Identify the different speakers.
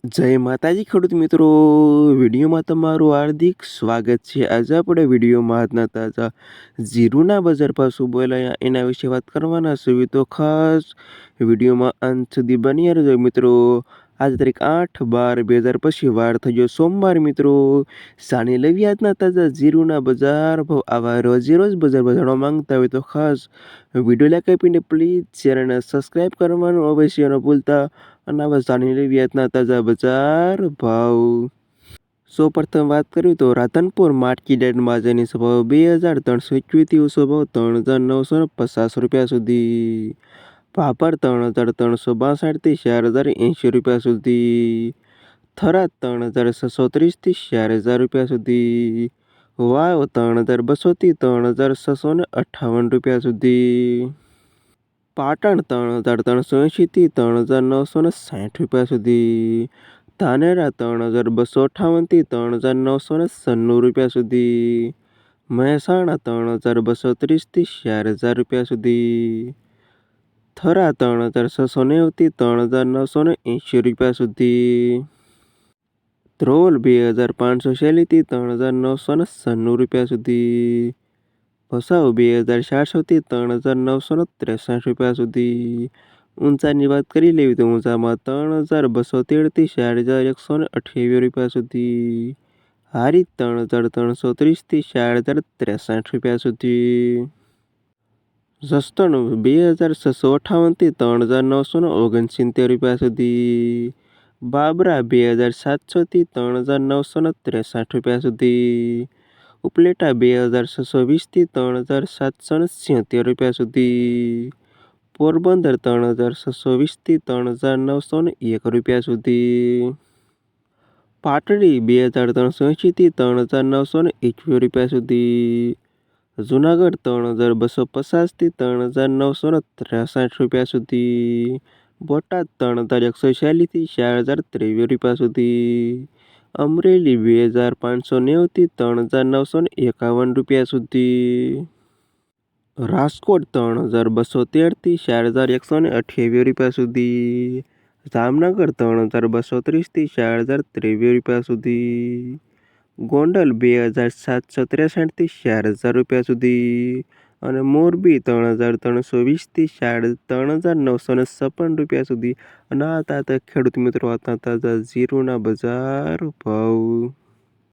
Speaker 1: જય માતાજી ખેડૂત મિત્રો, વિડીયોમાં તમારું હાર્દિક સ્વાગત છે। આજે આપણે વિડીયોમાં આજના તાજા જીરુના બજાર ભાવ શું બોલાયા એના વિશે વાત કરવાના છે। તો ખાસ વિડીયોમાં અંત સુધી બન્યા રહેજો મિત્રો। આજ તારીખ 8/12/2025 વાર થઈ ગયો સોમવાર મિત્રો। જાણી લેવી આજના તાજા જીરુના બજાર ભાવ। આવા રોજે રોજ બજાર ભાવ જાણવા માંગતા હોય તો ખાસ વિડીયો લાઈક આપીને પ્લીઝ ચેનલને સબસ્ક્રાઈબ કરવાનું અવશ્ય ન ભૂલતા। અને આવા જાણી લેવી આજના તાજા બજાર ભાવ। સૌપ્રથમ વાત કરીએ તો રાધનપુર માર્કેટયાર્ડમાં આજની ભાવ 2321 થી ઊંચો ભાવ 3950 રૂપિયા સુધી। ભાભર 3362 થી 4080 રૂપિયા સુધી। થરાદ 3630 થી 4000 રૂપિયા સુધી। વાવ 3200 થી 3658 રૂપિયા સુધી। પાટણ 3380 થી 3960 રૂપિયા સુધી। ધાનેરા 3258 થી 3996 રૂપિયા સુધી। મહેસાણા 3230 થી 4000 રૂપિયા સુધી। થરા 3690 થી 3980 રૂપિયા સુધી। ધ્રોલ 2546 થી 3996 રૂપિયા સુધી। ભસાઉ 2400 થી 3963 રૂપિયા સુધી। ઊંચાની વાત કરી લેવી તો ઊંચામાં 3213 થી 4128 રૂપિયા સુધી। હારીજ 3330 થી 4063 રૂપિયા સુધી। જસદણ 2658 થી 3969 રૂપિયા સુધી। બાબરા 2700 થી 3963 રૂપિયા સુધી। ઉપલેટા 2620 થી 3776 રૂપિયા સુધી। પોરબંદર 3620 થી 3901 રૂપિયા સુધી। પાટડી 2380 થી 3921 રૂપિયા સુધી। જુનાગઢ 3250 થી 3963 રૂપિયા સુધી। બોટાદ 3146 થી 4023 રૂપિયા સુધી। અમરેલી 2590 થી 3951 રૂપિયા સુધી। રાજકોટ 3213 થી 4128 રૂપિયા સુધી। જામનગર 3230 થી 4023 રૂપિયા સુધી। ગોંડલ 2763 થી 4000 રૂપિયા સુધી। અને મોરબી 3320 થી 3956 રૂપિયા સુધી। અને આ હતા ખેડૂત મિત્રો આજના તાજા જીરુના બજાર ભાવ।